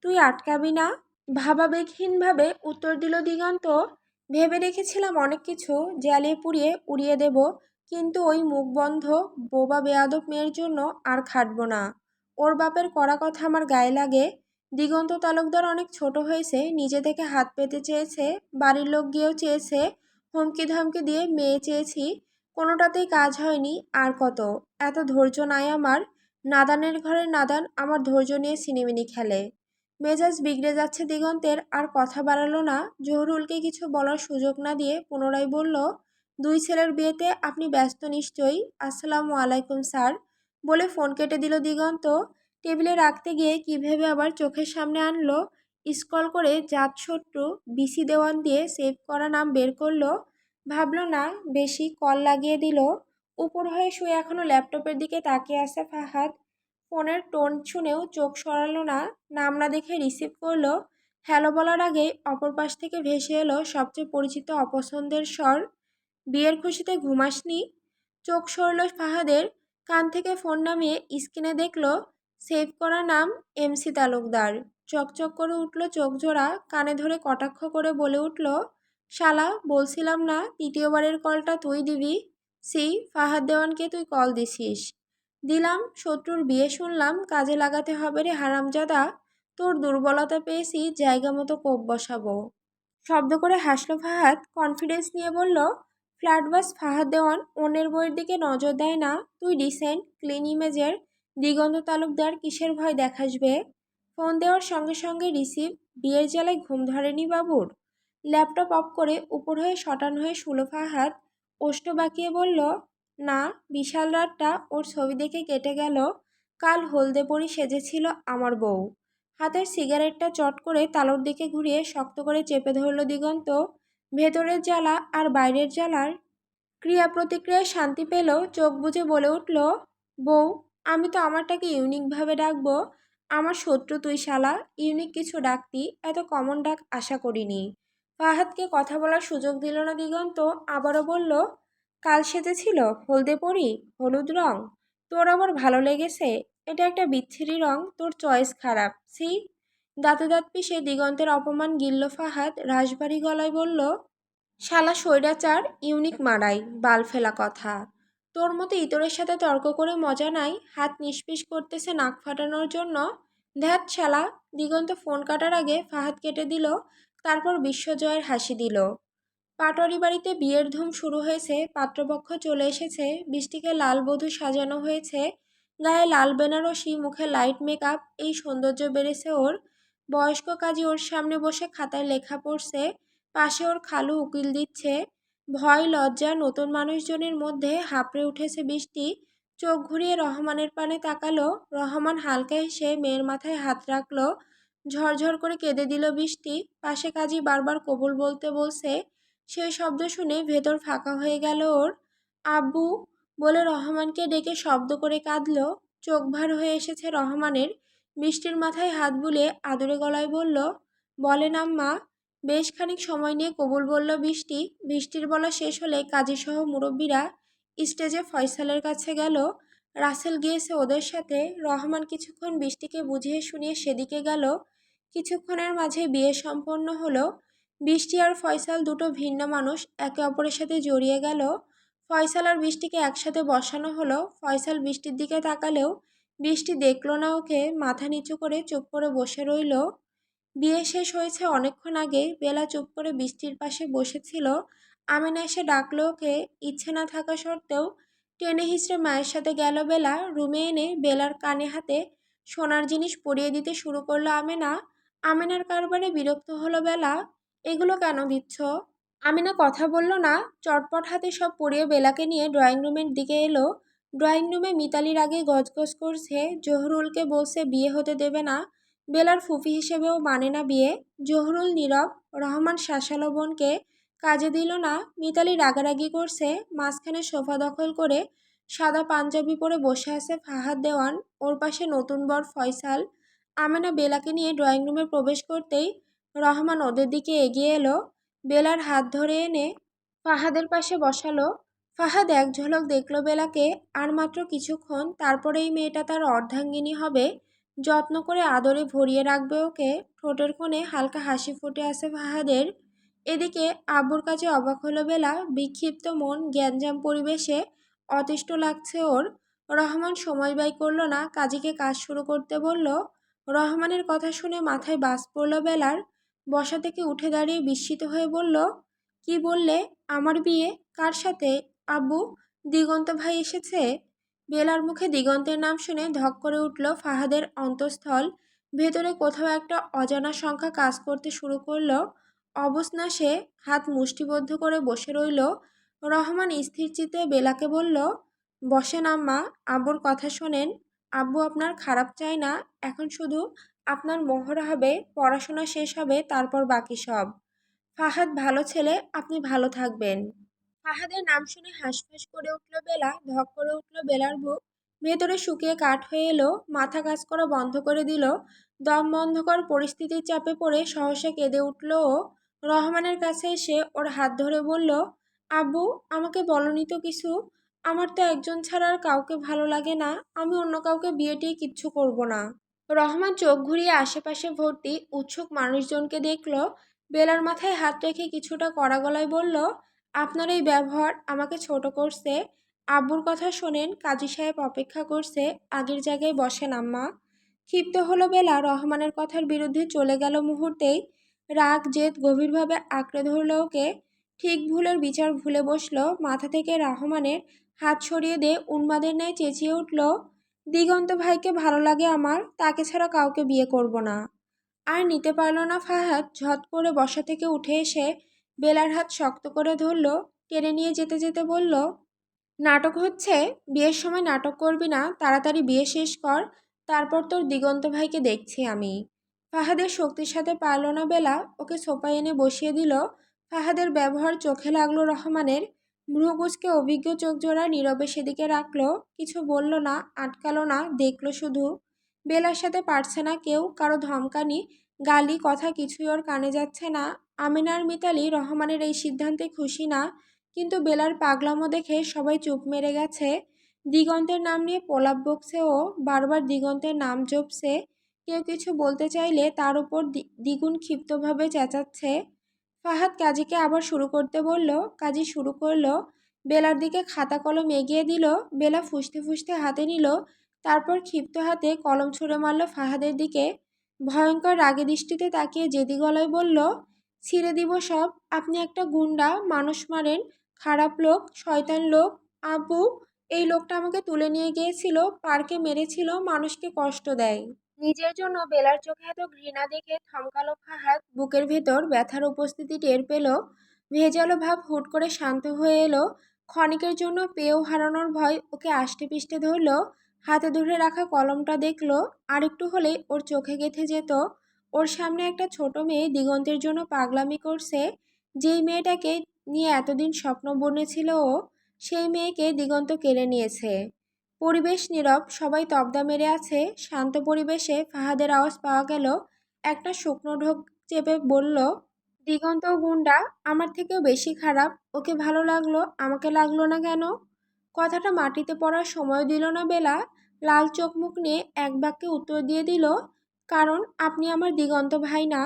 তুই আটকাবি না? ভাবাবেগহীনভাবে উত্তর দিল দিগন্ত, ভেবে রেখেছিলাম অনেক কিছু জ্বালিয়ে পুড়িয়ে উড়িয়ে দেব, কিন্তু ওই মুখ বন্ধ বোবা বেয়াদব মেয়ের জন্য আর খাটব না। ওর বাপের কড়া কথা আমার গায়ে লাগে। দিগন্ত তালুকদার অনেক ছোট হয়েছে, নিজে থেকে হাত পেতে চেয়েছে, বাড়ির লোক গিয়েও চেয়েছে, হুমকি ধমকি দিয়ে মেয়ে চেয়েছি, কোনোটাতেই কাজ হয়নি। আর কত? এত ধৈর্য নাই আমার। নাদানের ঘরের নাদান আমার ধৈর্য নিয়ে ছিনিমিনি খেলে। মেজাজ বিগড়ে যাচ্ছে দিগন্তের, আর কথা বাড়ালো না। জহুরুলকে কিছু বলার সুযোগ না দিয়ে পুনরায় বলল, দুই ছেলের বিয়েতে আপনি ব্যস্ত নিশ্চয়ই। আসসালামু আলাইকুম স্যার। বলে ফোন কেটে দিল দিগন্ত। টেবিলে রাখতে গিয়ে কী ভেবে আবার চোখের সামনে আনলো। স্ক্রল করে জাতশত্রু বিসি দেওয়ান দিয়ে সেভ করা নাম বের করলো। ভাবলো না বেশি, কল লাগিয়ে দিল। উপর হয়ে শুয়ে এখনো ল্যাপটপের দিকে তাকিয়ে আছে ফাহাদ। ফোনের টোন শুনেও চোখ সরালো না। নাম না দেখে রিসিভ করলো। হ্যালো বলার আগেই অপর পাশ থেকে ভেসে এলো সবচেয়ে পরিচিত অপছন্দের স্বর, বিয়ের খুশিতে ঘুমাসনি? চোখ সরল ফাহাদের। কান থেকে ফোন নামিয়ে স্ক্রিনে দেখল সেভ করা নাম এমসি তালুকদার। চকচক করে উঠল চোখ জোড়া। কানে ধরে কটাক্ষ করে বলে উঠল, শালা, বলছিলাম না তৃতীয়বারের কলটা তুই দিবি? সি, ফাহাদ দেওয়ানকে তুই কল দিছিস? দিলাম। শত্রুর বিয়ে শুনলাম, কাজে লাগাতে হবে রে হারামজাদা। তোর দুর্বলতা পেয়েছি, জায়গা মতো কোপ বসাবো। শব্দ করে হাসলো ফাহাদ, কনফিডেন্স নিয়ে বলল, ফ্ল্যাটবাস ফাহাদ দেওয়ান অন্যের বইয়ের দিকে নজর দেয় না। তুই ডিসেন্ট ক্লিন ইমেজের দিগন্ত তালুকদার, কিসের ভয় দেখাসবে? ফোন দেওয়ার সঙ্গে সঙ্গে রিসিভ। বিয়ের জ্বালায় ঘুম ধরেনি বাবুর? ল্যাপটপ অফ করে উপর হয়ে শটান হয়ে শুলো ফাহাদ। ওষ্ঠ বাঁকিয়ে বলল, না, বিশাল রাতটা ওর ছবি দেখে কেটে গেল। কাল হলদে পরি সেজেছিল আমার বউ। হাতের সিগারেটটা চট করে তালুর দিকে ঘুরিয়ে শক্ত করে চেপে ধরল দিগন্ত। ভেতরের জ্বালা আর বাইরের জ্বালার ক্রিয়া প্রতিক্রিয়ায় শান্তি পেল। চোখ বুজে বলে উঠল, বউ, আমি তো আমারটাকে ইউনিকভাবে ডাকবো। আমার শত্রু তুই শালা, ইউনিক কিছু ডাকতি, এত কমন ডাক আশা করিনি। ফাহাদকে কথা বলার সুযোগ দিল না দিগন্ত। আবারও বলল, কাল সেজেছিল হলদে পরি, হলুদ রং। তোর আবার ভালো লেগেছে? এটা একটা বিচ্ছিরি রং, তোর চয়েস খারাপ, সি। দাঁতে দাঁত পিষে দিগন্তের অপমান গিলল ফাহাদ, রাশভারী গলায় বলল, শালা স্বৈরাচার, ইউনিক মারাই, বাল ফেলা কথা। তোর মতো ইতরের সাথে তর্ক করে মজা নাই, হাত নিষ্পিস করতেছে নাক ফাটানোর জন্য। ধ্যাত শালা। দিগন্ত ফোন কাটার আগে ফাহাদ কেটে দিল, তারপর বিশ্বজয়ের হাসি দিল। পাটোয়ারি বাড়িতে বিয়ের ধুম শুরু হয়েছে। পাত্রপক্ষ চলে এসেছে। বৃষ্টিকে লাল বধূ সাজানো হয়েছে। গায়ে লাল বেনারসি, মুখে লাইট মেকআপ, এই সৌন্দর্য বেড়েছে ওর। বয়স্ক কাজী ওর সামনে বসে খাতায় লেখা পড়ছে। পাশে ওর খালু উকিল দিচ্ছে। ভয় লজ্জা নতুন মানুষজনের মধ্যে হাঁপড়ে উঠেছে বৃষ্টি। চোখ ঘুরিয়ে রহমানের পানে তাকালো। রহমান হালকা হেসে মেয়ের মাথায় হাত রাখলো। ঝরঝর করে কেঁদে দিল বৃষ্টি। পাশে কাজী বারবার কবুল বলতে বলছে। সেই শব্দ শুনে ভেতর ফাঁকা হয়ে গেল ওর। আব্বু বলে রহমানকে ডেকে শব্দ করে কাঁদল। চোখ ভার হয়ে এসেছে রহমানের। বৃষ্টির মাথায় হাত বুলিয়ে আদুরে গলায় বলল, বলেন আম্মা। বেশ খানিক সময় নিয়ে কবুল বলল বৃষ্টি। বৃষ্টির বলা শেষ হলে কাজীসহ মুরব্বীরা স্টেজে ফয়সালের কাছে গেল। রাসেল গিয়েছে ওদের সাথে। রহমান কিছুক্ষণ বৃষ্টিকে বুঝিয়ে শুনিয়ে সেদিকে গেল। কিছুক্ষণের মাঝে বিয়ে সম্পন্ন হলো। বৃষ্টি আর ফয়সাল দুটো ভিন্ন মানুষ একে অপরের সাথে জড়িয়ে গেল। ফয়সাল আর বৃষ্টিকে একসাথে বসানো হলো। ফয়সাল বৃষ্টির দিকে তাকালেও বৃষ্টি দেখলো না ওকে। মাথা নিচু করে চুপ করে বসে রইল। বিয়ে শেষ হয়েছে অনেকক্ষণ আগে। বেলা চুপ করে বৃষ্টির পাশে বসেছিল। আমিনা এসে ডাকলো ওকে। ইচ্ছে না থাকা সত্ত্বেও টেনে হিঁচড়ে মায়ের সাথে গেল বেলা। রুমে এনে বেলার কানে হাতে সোনার জিনিস পরিয়ে দিতে শুরু করলো আমিনা। আমিনার কারবারে বিরক্ত হলো বেলা। এগুলো কেন দিচ্ছ? আমিনা কথা বলল না। চটপট হাতে সব পরিয়ে বেলাকে নিয়ে ড্রয়িং রুমের দিকে এলো। ড্রয়িং রুমে মিতালির আগে গজগজ করছে। জহুরুলকে বলছে বিয়ে হতে দেবে না। বেলার ফুফি হিসেবেও মানে না বিয়ে। জহুরুল নীরব। রহমান শাসালো বোনকে কাজে দিল না। মিতালি রাগারাগি করছে। মাঝখানে সোফা দখল করে সাদা পাঞ্জাবি পরে বসে আছে ফাহাদ দেওয়ান। ওর পাশে নতুন বর ফয়সাল। আমেনা বেলাকে নিয়ে ড্রয়িং রুমে প্রবেশ করতেই রহমান ওদের দিকে এগিয়ে এলো। বেলার হাত ধরে এনে ফাহাদের পাশে বসালো। ফাহাদ এক ঝলক দেখল বেলাকে। আর মাত্র কিছুক্ষণ, তারপরে এই মেয়েটা তার অর্ধাঙ্গিনী হবে। যত্ন করে আদরে ভরিয়ে রাখবে ওকে। ঠোঁটের কোণে হালকা হাসি ফুটে আছে ফাহাদের। এদিকে আব্বুর কাছে অবাক হলো বেলা। বিক্ষিপ্ত মন, গ্যাঞ্জাম পরিবেশে অতিষ্ঠ লাগছে ওর। রহমান সময় ব্যয় করলো না, কাজীকে কাজ শুরু করতে বলল। রহমানের কথা শুনে মাথায় বাজ পড়ল বেলার। বসা থেকে উঠে দাঁড়িয়ে বিস্মিত হয়ে বলল, কি বললে? আমার বিয়ে? কার সাথে? আব্বু, দিগন্ত ভাই এসেছে? বেলার মুখে দিগন্তের নাম শুনে ধক করে উঠল ফাহাদের অন্তঃস্থল। ভেতরে কোথাও একটা অজানা সংখ্যা কাজ করতে শুরু করলো। অবস্না সে হাত মুষ্টিবদ্ধ করে বসে রইল। রহমান স্থির চিত্তে বেলাকে বলল, বসেন আম্মা, আব্বুর কথা শোনেন। আব্বু আপনার খারাপ চায় না। এখন শুধু আপনার মোহর হবে, পড়াশোনা শেষ হবে, তারপর বাকি সব। ফাহাদ ভালো ছেলে, আপনি ভালো থাকবেন। ফাহাদের নাম শুনে হাঁসফাঁস করে উঠল বেলা। ধক করে উঠল বেলার বুক। ভেতরে শুকিয়ে কাঠ হয়ে এলো। মাথা কাজ করা বন্ধ করে দিল। দম বন্ধকর পরিস্থিতির চাপে পড়ে সহসা কেঁদে উঠল ও। রহমানের কাছে এসে ওর হাত ধরে বলল, আব্বু, আমাকে বলনি তো কিছু? আমার তো একজন ছাড়া আর কাউকে ভালো লাগে না। আমি অন্য কাউকে বিয়েটিয়ে কিচ্ছু করব না। রহমান চোখ ঘুরিয়ে আশেপাশে ভর্তি উৎসুক মানুষজনকে দেখল। বেলার মাথায় হাত রেখে কিছুটা কড়া গলায় বলল, আপনার এই ব্যবহার আমাকে ছোট করছে। আব্বুর কথা শোনেন, কাজী সাহেব অপেক্ষা করছে। আগের জায়গায় বসেন আম্মা। ক্ষিপ্ত হলো বেলা। রহমানের কথার বিরুদ্ধে চলে গেল মুহূর্তেই। রাগ জেদ গভীরভাবে আঁকড়ে ধরল ওকে। ঠিক ভুলের বিচার ভুলে বসল। মাথা থেকে রহমানের হাত সরিয়ে দিয়ে উন্মাদের ন্যায় চেঁচিয়ে উঠল, দিগন্ত ভাইকে ভালো লাগে আমার, তাকে ছাড়া কাউকে বিয়ে করব না। আর নিতে পারল না ফাহাদ ঝট করে বসা থেকে উঠে এসে বেলার হাত শক্ত করে ধরল, টেনে নিয়ে যেতে যেতে বলল, নাটক হচ্ছে? বিয়ের সময় নাটক করবি না, তাড়াতাড়ি বিয়ে শেষ কর, তারপর তোর দিগন্ত ভাইকে দেখছি আমি। ফাহাদের শক্তির সাথে পারল না বেলা, ওকে সোফায় এনে বসিয়ে দিল। ফাহাদের ব্যবহার চোখে লাগলো রহমানের। ভ্রু কুঁচকে অভিজ্ঞ চোখ জোড়া নীরবে সেদিকে রাখলো, কিছু বলল না, আটকালো না, দেখলো শুধু। বেলার সাথে পারছে না কেউ, কারো ধমকানি, গালি, কথা কিছুই ওর কানে যাচ্ছে না। আমিনা আর মিতালি রহমানের এই সিদ্ধান্তে খুশি না, কিন্তু বেলার পাগলামো দেখে সবাই চুপ মেরে গেছে। দিগন্তের নাম নিয়ে প্রলাপ বকছে ও, বারবার দিগন্তের নাম জপছে। কেউ কিছু বলতে চাইলে তার উপর দ্বিগুণ ক্ষিপ্তভাবে চেঁচাচ্ছে। ফাহাদ কাজীকে আবার শুরু করতে বলল, কাজী শুরু করলো। বেলার দিকে খাতা কলম এগিয়ে দিল। বেলা ফুঁসতে ফুঁসতে হাতে নিল, তারপর ক্ষিপ্ত হাতে কলম ছুঁড়ে মারল ফাহাদের দিকে। ভয়ঙ্কর রাগে দৃষ্টিতে তাকিয়ে জেদি গলায় বলল, ছিঁড়ে দিব সব, আপনি একটা গুন্ডা, মানুষ মারেন, খারাপ লোক, শয়তান লোক। আব্বু, এই লোকটা আমাকে তুলে নিয়ে গিয়েছিল, পার্কে মেরেছিল, মানুষকে কষ্ট দেয়। নিজের জন্য বেলার চোখে এত ঘৃণা দেখে থমকালো ফাহাদ, বুকের ভেতর ব্যথার উপস্থিতি টের পেল। ভেজালো ভাব হুট করে শান্ত হয়ে এলো। ক্ষণিকের জন্য পেয়েও হারানোর ভয় ওকে আষ্টে পিষ্টে ধরল। হাতে ধরে রাখা কলমটা দেখলো, আরেকটু হলেই ওর চোখে গেঁথে যেত। ওর সামনে একটা ছোট মেয়ে দিগন্তের জন্য পাগলামি করছে। যেই মেয়েটাকে নিয়ে এতদিন স্বপ্ন বুনেছিল ও, সেই মেয়েকে দিগন্ত কেড়ে নিয়েছে। পরিবেশ নীরব, সবাই তবদা মেরে আছে। শান্ত পরিবেশে ফাহাদের আওয়াজ পাওয়া গেল। একটা শুকনো ঢোক চেপে বলল, দিগন্ত গুন্ডা, আমার থেকেও বেশি খারাপ। ওকে ভালো লাগলো, আমাকে লাগলো না কেন? কথাটা মাটিতে পড়ার সময় দিল না বেলা। লাল চোখ মুখ নিয়ে এক বাক্যে উত্তর দিয়ে দিল, কারণ আপনি আমার দিগন্ত ভাই না।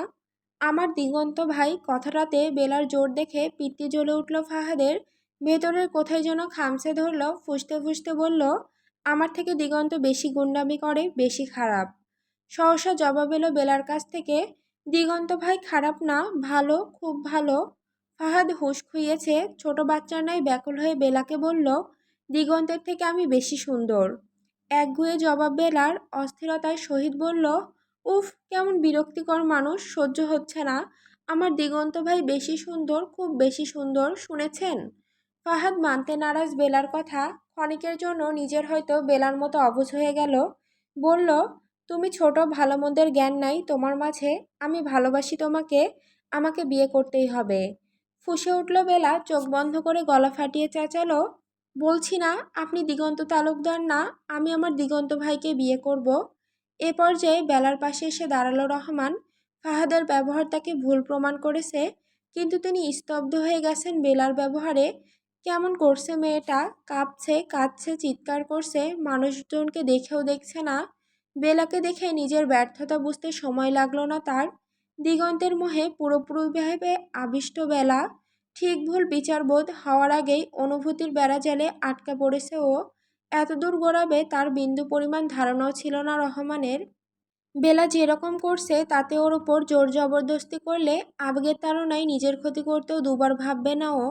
আমার দিগন্ত ভাই কথাটাতে বেলার জোর দেখে পিত্তি জ্বলে উঠল ফাহাদের। ভেতরের কোথায় যেন খামচে ধরল, ফুঁসতে ফুঁসতে বলল, আমার থেকে দিগন্ত বেশি গুন্ডামি করে, বেশি খারাপ। সহসা জবাব এলো বেলার কাছ থেকে, দিগন্ত ভাই খারাপ না, ভালো, খুব ভালো। ফাহাদ হুঁশ খুইয়েছে, ছোট বাচ্চার ন্যায় ব্যাকুল হয়ে বেলাকে বলল, দিগন্তের থেকে আমি বেশি সুন্দর। একগুঁয়ে জবাব বেলার। অস্থিরতায় সহিত বলল, উফ, কেমন বিরক্তিকর মানুষ, সহ্য হচ্ছে না। আমার দিগন্ত ভাই বেশি সুন্দর, খুব বেশি সুন্দর, শুনেছেন? ফাহাদ মানতে নারাজ বেলার কথা। ক্ষণিকের জন্য নিজের হয়তো বেলার মতো অবুঝ হয়ে গেল। বলল, তুমি ছোট, ভালো মন্দের জ্ঞান নাই তোমার মাঝে। আমি ভালোবাসি তোমাকে, আমাকে বিয়ে করতেই হবে। ফুঁসে উঠল বেলা, চোখ বন্ধ করে গলা ফাটিয়ে চেঁচালো, বলছি না আপনি দিগন্ত তালুকদার না, আমি আমার দিগন্ত ভাইকে বিয়ে করব। এ পর্যায়ে বেলার পাশে এসে দাঁড়ালো রহমান। ফাহাদের ব্যবহার তাকে ভুল প্রমাণ করেছে, কিন্তু তিনি স্তব্ধ হয়ে গেছেন বেলার ব্যবহারে। কেমন করছে মেয়েটা, কাঁপছে, কাঁদছে, চিৎকার করছে, মানুষজনকে দেখেও দেখছে না। বেলাকে দেখে নিজের ব্যর্থতা বুঝতে সময় লাগলো না তার। দিগন্তের মোহে পুরোপুরিভাবে আবিষ্ট বেলা। ঠিক ভুল বিচারবোধ হওয়ার আগেই অনুভূতির বেড়াজালে আটকা পড়েছে ও। এতদূর গড়াবে তার বিন্দু পরিমাণ ধারণাও ছিল না রহমানের। বেলা যেরকম করছে তাতে ওর ওপর জোর জবরদস্তি করলে আবেগের তাড়নায় নিজের ক্ষতি করতেও দুবার ভাববে না ও।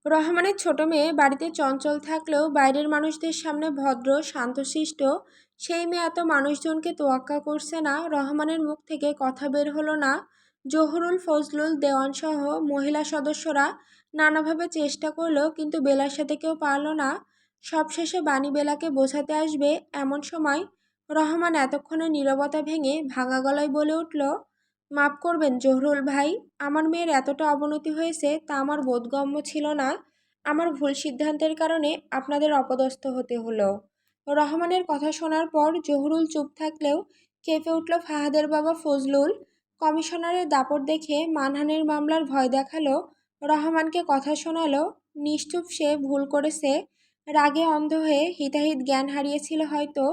রহমানের ছোট মেয়ে বাড়িতে চঞ্চল থাকলেও বাইরের মানুষদের সামনে ভদ্র, শান্তশিষ্ট। সেই মেয়ে এত মানুষজনকে তোয়াক্কা করছে না। রহমানের মুখ থেকে কথা বের হলো না। জহুরুল, ফজলুল, দেওয়ানসহ মহিলা সদস্যরা নানাভাবে চেষ্টা করলো, কিন্তু বেলার সাথে কেউ পারল না। সবশেষে বাণী বেলাকে বোঝাতে আসবে এমন সময় রহমান এতক্ষণে নীরবতা ভেঙে ভাঙা গলায় বলে উঠল, মাফ করবেন জহুরুল ভাই, আমার মেয়ের এতটা অবনতি হয়েছে তা আমার বোধগম্য ছিল না। আমার ভুল সিদ্ধান্তের কারণে আপনাদের অপদস্থ হতে হলো। রহমানের কথা শোনার পর জহুরুল চুপ থাকলেও কেঁপে উঠল ফাহাদের বাবা ফজলুল। কমিশনারের দাপট দেখে মানহানির মামলার ভয় দেখালো, রহমানকে কথা শোনালো। নিশ্চুপ সে, ভুল করেছে, রাগে অন্ধ হয়ে হিতাহিত জ্ঞান হারিয়েছিল হয়তো।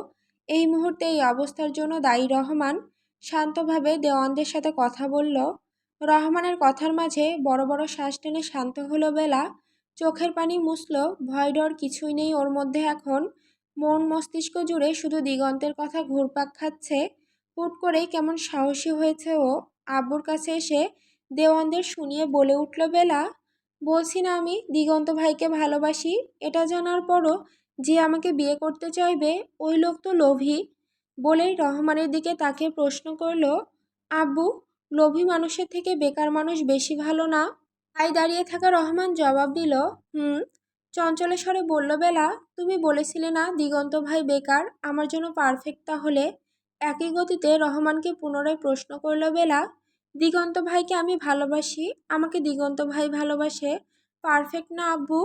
এই মুহূর্তে এই অবস্থার জন্য দায়ী রহমান। শান্তভাবে দেওয়ানদের সাথে কথা বলল। রহমানের কথার মাঝে বড় বড় শ্বাস টেনে শান্ত হলো বেলা। চোখের পানি মুছল, ভয় ডর কিছুই নেই ওর মধ্যে এখন। মন মস্তিষ্ক জুড়ে শুধু দিগন্তের কথা ঘুরপাক খাচ্ছে। হুট করেই কেমন সাহসী হয়েছে ও। আব্বুর কাছে এসে দেওয়ানদের শুনিয়ে বলে উঠল বেলা, বলছি না আমি দিগন্ত ভাইকে ভালোবাসি, এটা জানার পরও যে আমাকে বিয়ে করতে চাইবে ওই লোক তো লোভী। বলেই রহমানের দিকে তাকে প্রশ্ন করল, আব্বু, লোভী মানুষের থেকে বেকার মানুষ বেশি ভালো না? তাই দাঁড়িয়ে থাকা রহমান জবাব দিল, হুম। চঞ্চলে স্বরে বলল বেলা, তুমি বলেছিলে না দিগন্ত ভাই বেকার, আমার জন্য পারফেক্ট তাহলে? একই গতিতে রহমানকে পুনরায় প্রশ্ন করল বেলা, দিগন্ত ভাইকে আমি ভালোবাসি, আমাকে দিগন্ত ভাই ভালোবাসে, পারফেক্ট না আব্বু?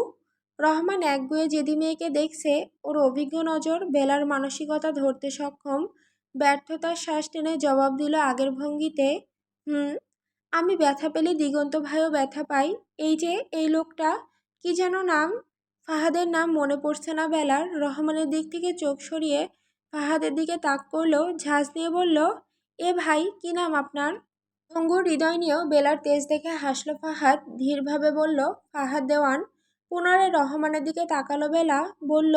রহমান একগুঁয়ে যেদি মেয়েকে দেখছে, ওর অভিজ্ঞ নজর বেলার মানসিকতা ধরতে সক্ষম, ব্যর্থতার শ্বাস টেনে জবাব দিল আগের ভঙ্গিতে, হুম। আমি ব্যথা পেলে দিগন্ত ভাইও ব্যথা পাই। এই যে এই লোকটা, কি যেন নাম? ফাহাদের নাম মনে পড়ছে না বেলার। রহমানের দিক থেকে চোখ সরিয়ে ফাহাদের দিকে তাক করলো, ঝাঁজ দিয়ে বলল, এ ভাই, কি নাম আপনার? ভঙ্গুর হৃদয় নিয়েও বেলার তেজ দেখে হাসল ফাহাদ, ধীরভাবে বলল, ফাহাদ দেওয়ান। পুনরায় রহমানের দিকে তাকালো বেলা, বলল,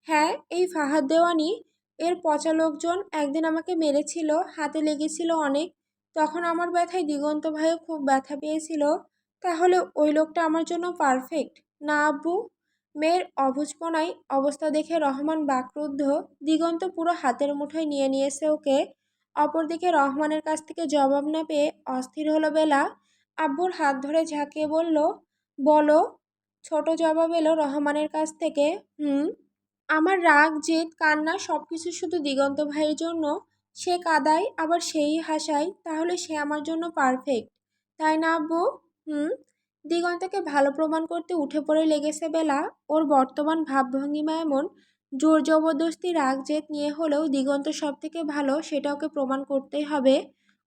হ্যাঁ, এই ফাহাদ দেওয়ানি। এর পচা লোকজন একদিন আমাকে মেরেছিল, হাতে লেগেছিল অনেক, তখন আমার ব্যথায় দিগন্ত ভাইও খুব ব্যথা পেয়েছিল। তাহলে ওই লোকটা আমার জন্য পারফেক্ট না আব্বু? মেয়ের অবুঝপনায় অবস্থা দেখে রহমান বাকরুদ্ধ। দিগন্ত পুরো হাতের মুঠোয় নিয়ে নিয়েছে ওকে। অপরদিকে রহমানের কাছ থেকে জবাব না পেয়ে অস্থির হলো বেলা। আব্বুর হাত ধরে ঝাঁকিয়ে বলল, বলো। ছোট জবাব এলো রহমানের কাছ থেকে, হুম। আমার রাগ, জেদ, কান্না সবকিছু শুধু দিগন্ত ভাইয়ের জন্য। সে কাঁদায় আবার সেই হাসায়, তাহলে সে আমার জন্য পারফেক্ট, তাই না আব্বু? হুম। দিগন্তকে ভালো প্রমাণ করতে উঠে পড়ে লেগেছে বেলা। ওর বর্তমান ভাবভঙ্গিমা এমন, জোর জবরদস্তি রাগ জেদ নিয়ে হলেও দিগন্ত সব থেকে ভালো সেটা ওকে প্রমাণ করতেই হবে।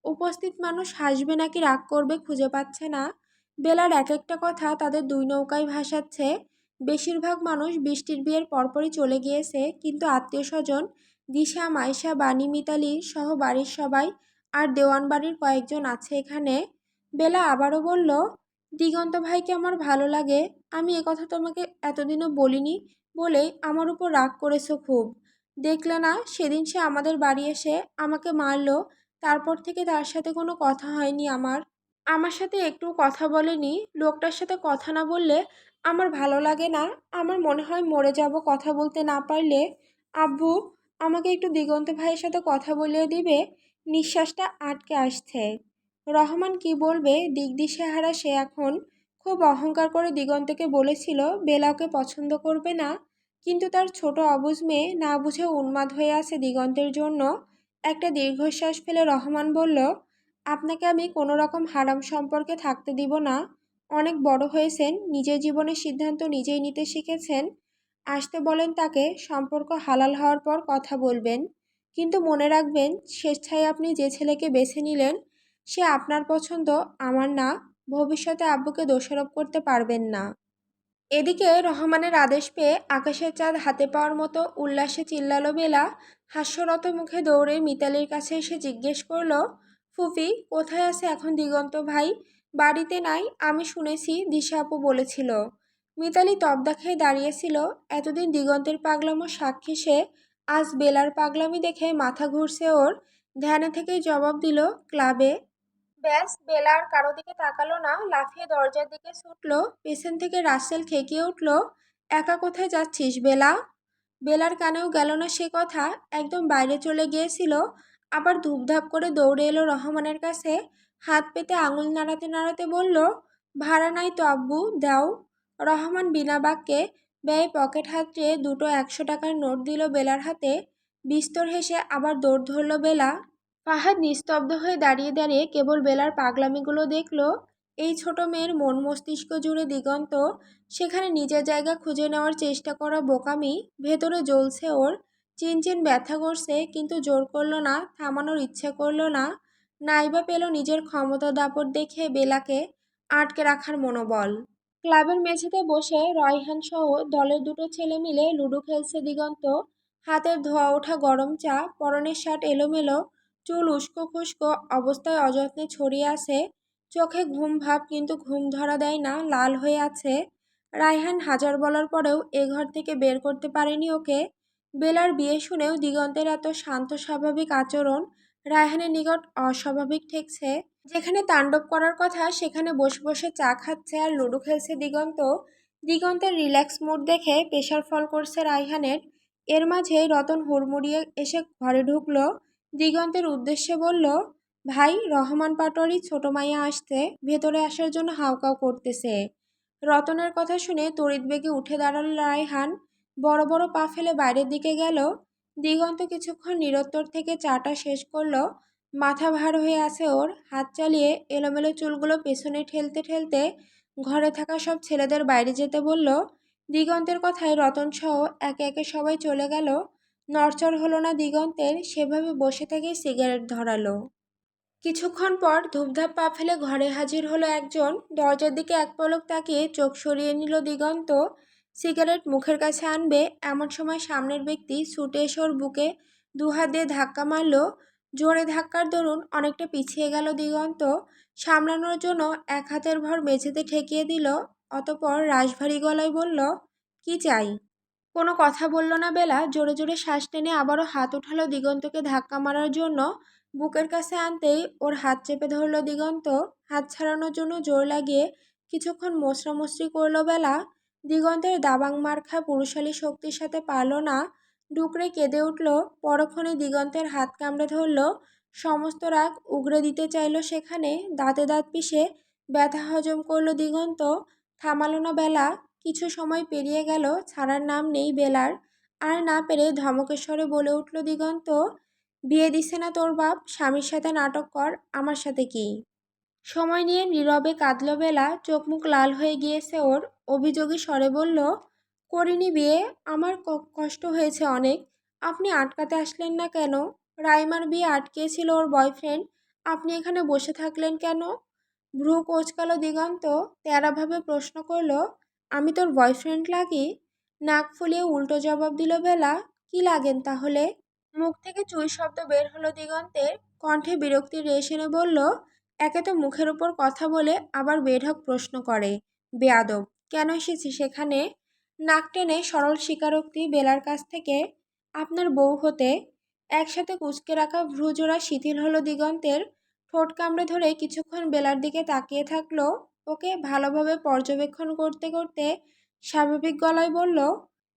উপস্থিত মানুষ হাসবে নাকি রাগ করবে খুঁজে পাচ্ছে না। বেলার এক একটা কথা তাদের দুই নৌকায় ভাসাচ্ছে। বেশিরভাগ মানুষ বৃষ্টির বিয়ের পরপরই চলে গিয়েছে, কিন্তু আত্মীয় স্বজন দিশা, মাইশা, বাণী, মিতালি সহ বাড়ির সবাই আর দেওয়ান বাড়ির কয়েকজন আছে এখানে। বেলা আবারও বলল, দিগন্ত ভাইকে আমার ভালো লাগে, আমি একথা তোমাকে এতদিনও বলিনি বলেই আমার উপর রাগ করেছো খুব। দেখলে না সেদিন সে আমাদের বাড়ি এসে আমাকে মারলো, তারপর থেকে তার সাথে কোনো কথা হয়নি আমার। আমার সাথে একটু কথা বলেনি। লোকটার সাথে কথা না বললে আমার ভালো লাগে না, আমার মনে হয় মরে যাব কথা বলতে না পারলে। আব্বু, আমাকে একটু দিগন্ত ভাইয়ের সাথে কথা বলিয়ে দিবে? নিঃশ্বাসটা আটকে আসছে। রহমান কি বলবে দিকদিশেহারা সে এখন। খুব অহংকার করে দিগন্তকে বলেছিল বেলা ওকে পছন্দ করবে না, কিন্তু তার ছোট অবুঝ মেয়ে না বুঝে উন্মাদ হয়ে আছে দিগন্তের জন্য। একটা দীর্ঘশ্বাস ফেলে রহমান বলল, আপনাকে আমি কোনো রকম হারাম সম্পর্কে থাকতে দিব না। অনেক বড় হয়েছেন, নিজের জীবনের সিদ্ধান্ত নিজেই নিতে শিখেছেন। আসতে বলেন তাকে, সম্পর্ক হালাল হওয়ার পর কথা বলবেন। কিন্তু মনে রাখবেন, স্বেচ্ছায় আপনি যে ছেলেকে বেছে নিলেন সে আপনার পছন্দ, আমার না। ভবিষ্যতে আব্বুকে দোষারোপ করতে পারবেন না। এদিকে রহমানের আদেশ পেয়ে আকাশের চাঁদ হাতে পাওয়ার মতো উল্লাসে চিল্লালো বেলা। হাস্যরত মুখে দৌড়ে মিতালির কাছে এসে জিজ্ঞেস করলো, ফুফি, কোথায় আছে এখন দিগন্ত ভাই? বাড়িতে নাই, আমি শুনেছি দিশা আপু বলেছিল। মিতালি তবদা খেয়ে দাঁড়িয়েছিল। এতদিন দিগন্তের পাগলামো সাক্ষী সে, আজ বেলার পাগলামি দেখে মাথা ঘুরছে ওর। ধ্যানে থেকেই জবাব দিল, ক্লাবে। ব্যাস, বেলা আর কারো দিকে তাকালো না, লাফিয়ে দরজার দিকে ছুটলো। পেছন থেকে রাসেল খেকিয়ে উঠল, একা কোথায় যাচ্ছিস বেলা? বেলার কানেও গেল না সে কথা, একদম বাইরে চলে গিয়েছিল। আবার ধুপধাপ করে দৌড়ে এলো রহমানের কাছে, হাত পেতে আঙুল নাড়াতে নাড়াতে বলল, ভাড়া নাই তো আব্বু, দাও। রহমান বিনা বাক্যে ব্যয় পকেট হাতড়ে দুটো 100 টাকার নোট দিল বেলার হাতে। বিস্তর হেসে আবার দৌড় ধরল বেলা। ফাহাদ নিস্তব্ধ হয়ে দাঁড়িয়ে দাঁড়িয়ে কেবল বেলার পাগলামিগুলো দেখল। এই ছোট মেয়ের মন মস্তিষ্ক জুড়ে দিগন্ত, সেখানে নিজের জায়গা খুঁজে নেওয়ার চেষ্টা করা বোকামি। ভেতরে জ্বলছে ওর, চিনচিন ব্যথা করছে, কিন্তু জোর করলো না, থামানোর ইচ্ছে করলো না। নাইবা পেল নিজের ক্ষমতা দাপট দেখে বেলাকে আটকে রাখার মনোবল। ক্লাবের মেঝেতে বসে রায়হান সহ দলের দুটো ছেলে মিলে লুডো খেলছে দিগন্ত। হাতের ধোয়া ওঠা গরম চা, পরনের শার্ট এলোমেলো, চুল উস্কো খুস্কো অবস্থায় অযত্নে ছড়িয়ে আছে। চোখে ঘুম ভাব, কিন্তু ঘুম ধরা দেয় না, লাল হয়ে আছে। রায়হান হাজার বলার পরেও এ ঘর থেকে বের করতে পারেনি ওকে। বেলার বিয়ে শুনেও দিগন্তের এত শান্ত স্বাভাবিক আচরণ রায়হানের নিকট অস্বাভাবিক ঠেকছে। যেখানে তাণ্ডব করার কথা সেখানে বসে বসে চা খাচ্ছে আর লুডো খেলছে দিগন্ত। দিগন্তের রিল্যাক্স মুড দেখে প্রেশার ফল করছে রায়হানের। এর মাঝে রতন হুড়মুড়িয়ে এসে ঘরে ঢুকলো। দিগন্তের উদ্দেশ্যে বলল, ভাই, রহমান পাটোয়ারি ছোট মাইয়া আসতে, ভেতরে আসার জন্য হাউকাউ করতেছে। রতনের কথা শুনে তড়িৎ বেগে উঠে দাঁড়ালো রায়হান। বড় বড় পা ফেলে বাইরের দিকে গেল। দিগন্ত কিছুক্ষণ নিরুত্তর থেকে চাটা শেষ করলো। মাথা ভার হয়ে আছে ওর, হাত চালিয়ে এলোমেলো চুলগুলো পেছনে ঠেলতে ঠেলতে ঘরে থাকা সব ছেলেদের বাইরে যেতে বলল। দিগন্তের কথায় রতনসহ একে একে সবাই চলে গেল। নড়চড় হলো না দিগন্তের, সেভাবে বসে থেকেই সিগারেট ধরালো। কিছুক্ষণ পর ধূপধাপ পা ফেলে ঘরে হাজির হলো একজন। দরজার দিকে এক পলক তাকিয়ে চোখ সরিয়ে নিল দিগন্ত। সিগারেট মুখের কাছে আনবে এমন সময় সামনের ব্যক্তি ছুটে এসে ওর বুকে দুহাত দিয়ে ধাক্কা মারল। জোরে ধাক্কার দরুন অনেকটা পিছিয়ে গেল দিগন্ত। সামলানোর জন্য এক হাতের ভর মেঝেতে ঠেকিয়ে দিল। অতপর রাশভারী গলায় বলল, কি চাই? কোনো কথা বলল না বেলা। জোরে জোরে শ্বাস টেনে আবারও হাত উঠালো দিগন্তকে ধাক্কা মারার জন্য। বুকের কাছে আনতেই ওর হাত চেপে ধরল দিগন্ত। হাত ছাড়ানোর জন্য জোর লাগিয়ে কিছুক্ষণ মোচড়ামুচড়ি করল বেলা। দিগন্তের দাবাং মার্কা পুরুষালী শক্তির সাথে পারল না। ডুকরে কেঁদে উঠল। পরক্ষণে দিগন্তের হাত কামড়ে ধরল। সমস্ত রাগ উগরে দিতে চাইল সেখানে। দাঁতে দাঁত পিষে ব্যথা হজম করল দিগন্ত। থামালো না বেলা। কিছু সময় পেরিয়ে গেল, ছাড়ার নাম নেই বেলার। আর না পেরে ধমকের স্বরে বলে উঠল দিগন্ত, বিয়ে দিছে না তোর বাপ? স্বামীর সাথে নাটক কর, আমার সাথে কি? সময় নিয়ে নীরবে কাঁদল বেলা। চোখ মুখ লাল হয়ে গিয়েছে ওর। অভিযোগী স্বরে বলল, করিনি বিয়ে। আমার কষ্ট হয়েছে অনেক। আপনি আটকাতে আসলেন না কেন? রাইমার বিয়ে আটকিয়েছিল ওর বয়ফ্রেন্ড। আপনি এখানে বসে থাকলেন কেন? ভ্রু কোঁচকালো দিগন্ত। তেরাভাবে প্রশ্ন করল, আমি তোর বয়ফ্রেন্ড লাগি? নাক ফুলিয়ে উল্টো জবাব দিল বেলা, কি লাগেন তাহলে? মুখ থেকে চুই শব্দ বের হলো দিগন্তের। কণ্ঠে বিরক্তির রেশ এনে বলল, একে তো মুখের উপর কথা বলে আবার বেঢপ প্রশ্ন করে। বেয়াদব! কেন এসেছি সেখানে? নাক টেনে সরল স্বীকারোক্তি বেলার কাছ থেকে। আপনার বউ হতে। একসাথে কুঁচকে রাখা ভ্রুজোড়া শিথিল হলো দিগন্তের। ঠোঁট কামড়ে ধরে কিছুক্ষণ বেলার দিকে তাকিয়ে থাকলো। ওকে ভালোভাবে পর্যবেক্ষণ করতে করতে স্বাভাবিক গলায় বলল,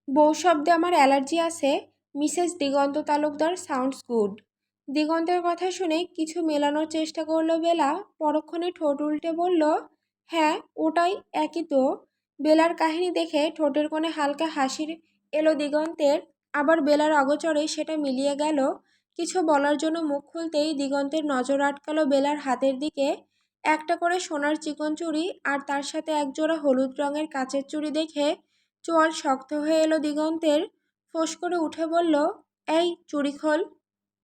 বউ শব্দে আমার অ্যালার্জি আছে। মিসেস দিগন্ত তালুকদার সাউন্ডস গুড। দিগন্তের কথা শুনে কিছু মেলানোর চেষ্টা করলো বেলা। পরক্ষণে ঠোঁট উল্টে বলল, হ্যাঁ ওটাই, একই তো। বেলার কাহিনী দেখে ঠোঁটের কোণে হালকা হাসির এলো দিগন্তের। আবার বেলার অগোচরে সেটা মিলিয়ে গেল। কিছু বলার জন্য মুখ খুলতেই দিগন্তের নজর আটকালো বেলার হাতের দিকে। একটা করে সোনার চিকন চুড়ি আর তার সাথে একজোড়া হলুদ রঙের কাচের চুড়ি দেখে চোয়াল শক্ত হয়ে এলো দিগন্তের। ফোঁস করে উঠে বলল, এই চুড়ি খোল।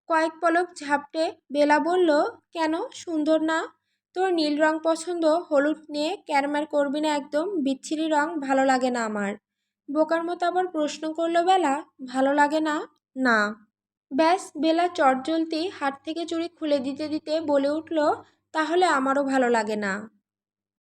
কয়েক পলক ঝাপটে বেলা বলল, কেন, সুন্দর না? তোর নীল রং পছন্দ, হলুদ নিয়ে ক্যারমার করবি না একদম। বিচ্ছিরি রং, ভালো লাগে না আমার। বোকার মতো আবার প্রশ্ন করলো বেলা, ভালো লাগে না? না। ব্যাস, বেলা চটজলতি হাত থেকে চুড়ি খুলে দিতে দিতে বলে উঠল, তাহলে আমারও ভালো লাগে না।